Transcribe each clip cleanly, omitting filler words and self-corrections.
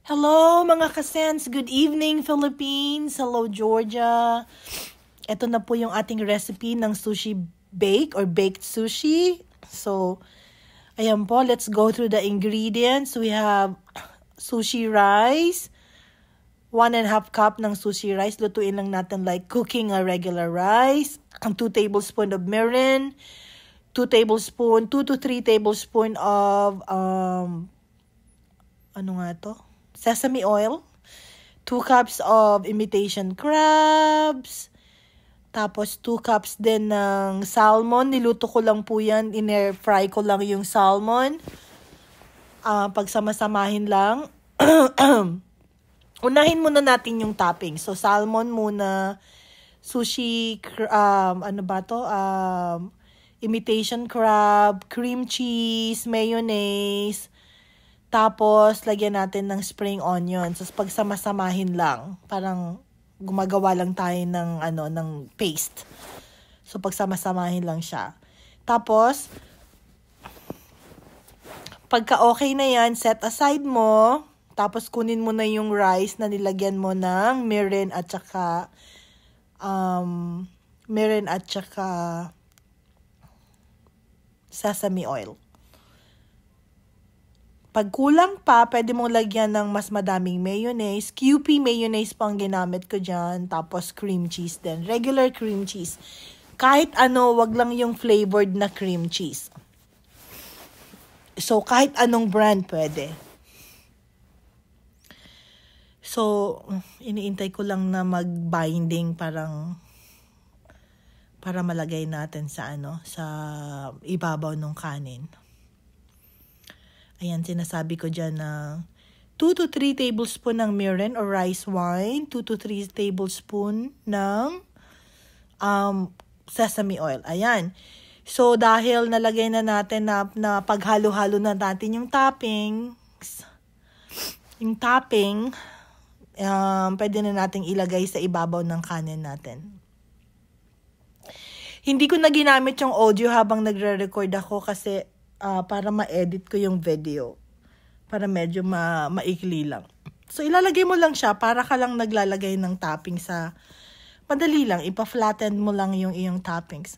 Hello mga kasens! Good evening Philippines! Hello Georgia! Ito na po yung ating recipe ng sushi bake or baked sushi. So, ayan po, let's go through the ingredients. We have sushi rice, 1.5 cup ng sushi rice. Lutuin lang natin like cooking a regular rice. 2 tablespoon of mirin, 2 to 3 tablespoon of sesame oil, 2 cups of imitation crabs, tapos 2 cups din ng salmon. Niluto ko lang po yan, in-air fry ko lang yung salmon. Pagsamasamahin lang. Unahin muna natin yung topping. So, salmon muna, sushi, imitation crab, cream cheese, mayonnaise, tapos, lagyan natin ng spring onion. So, pagsamasamahin lang. Parang gumagawa lang tayo ng paste. So, pagsamasamahin lang siya. Tapos, pagka okay na yan, set aside mo. Tapos, kunin mo na yung rice na nilagyan mo ng mirin at saka sesame oil. Pag kulang pa, pwede mong lagyan ng mas madaming mayonnaise. QP mayonnaise pang ginamit ko dyan. Tapos cream cheese din. Regular cream cheese. Kahit wag lang yung flavored na cream cheese. So, kahit anong brand pwede. So, iniintay ko lang na mag-binding para malagay natin sa ibabaw ng kanin. Ayan, sinasabi ko dyan na 2 to 3 tablespoon ng mirin or rice wine, 2 to 3 tablespoon ng sesame oil. Ayan. So, dahil nalagay na natin na paghalo-halo na natin yung topping, pwede na nating ilagay sa ibabaw ng kanin natin. Hindi ko na ginamit yung audio habang nagre-record ako kasi para ma-edit ko yung video. Para medyo maikli lang. So, ilalagay mo lang siya para ka lang naglalagay ng topping sa... Madali lang. Ipa-flatten mo lang yung iyong toppings.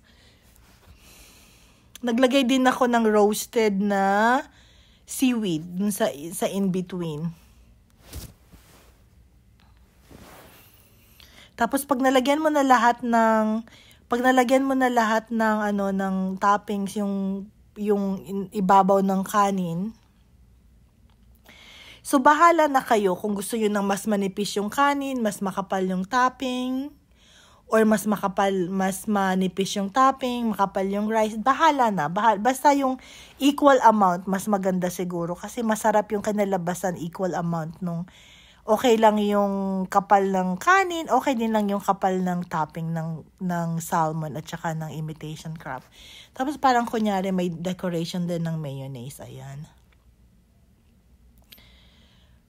Naglagay din ako ng roasted na seaweed dun sa in-between. Tapos, pag nalagyan mo na lahat ng toppings, yung ibabaw ng kanin. So, bahala na kayo kung gusto nyo ng mas manipis yung kanin, mas makapal yung topping, or mas manipis yung topping, makapal yung rice. Bahala na. Basta yung equal amount, mas maganda siguro. Kasi masarap yung kinalabasan, equal amount nung okay lang yung kapal ng kanin, okay din lang yung kapal ng topping ng salmon at saka ng imitation crab. Tapos parang kunyari may decoration din ng mayonnaise. Ayan.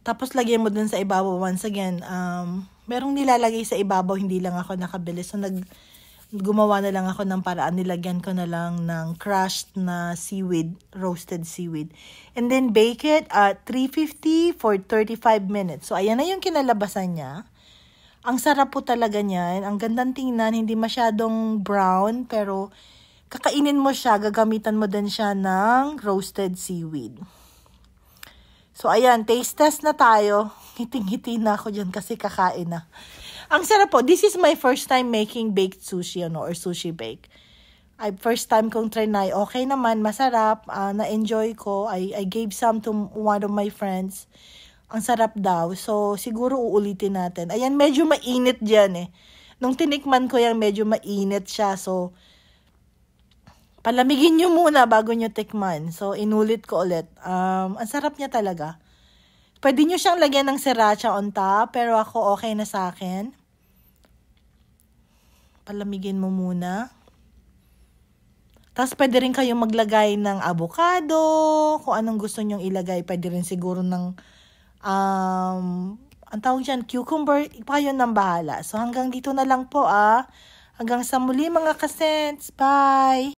Tapos lagyan mo dun sa ibabaw. Once again, merong nilalagay sa ibabaw, hindi lang ako nakabili. So gumawa na lang ako ng paraan. Nilagyan ko na lang ng crushed na seaweed, roasted seaweed. And then bake it at 350 for 35 minutes. So ayan na yung kinalabasan niya. Ang sarap po talaga niyan. Ang gandang tingnan, hindi masyadong brown, pero kakainin mo siya, gagamitan mo din siya ng roasted seaweed. So ayan, taste test na tayo. Hiting-hiti na ako dyan kasi kakain na. Ang sarap po. This is my first time making baked sushi or sushi bake. First time kong try. Okay naman, masarap. Na-enjoy ko. I gave some to one of my friends. Ang sarap daw. So, siguro uulitin natin. Ayan, medyo mainit dyan eh. Nung tinikman ko yan, medyo mainit siya. So, palamigin nyo muna bago nyo tikman. So, inulit ko ulit. Ang sarap niya talaga. Pwede nyo siyang lagyan ng sriracha on top, pero ako okay na sa akin. Palamigin mo muna. Tapos pwede rin kayong maglagay ng avocado, kung anong gusto nyong ilagay. Pwede rin siguro ng, ang tawag dyan, cucumber. Kayo nang bahala. So hanggang dito na lang po Hanggang sa muli mga kasents. Bye!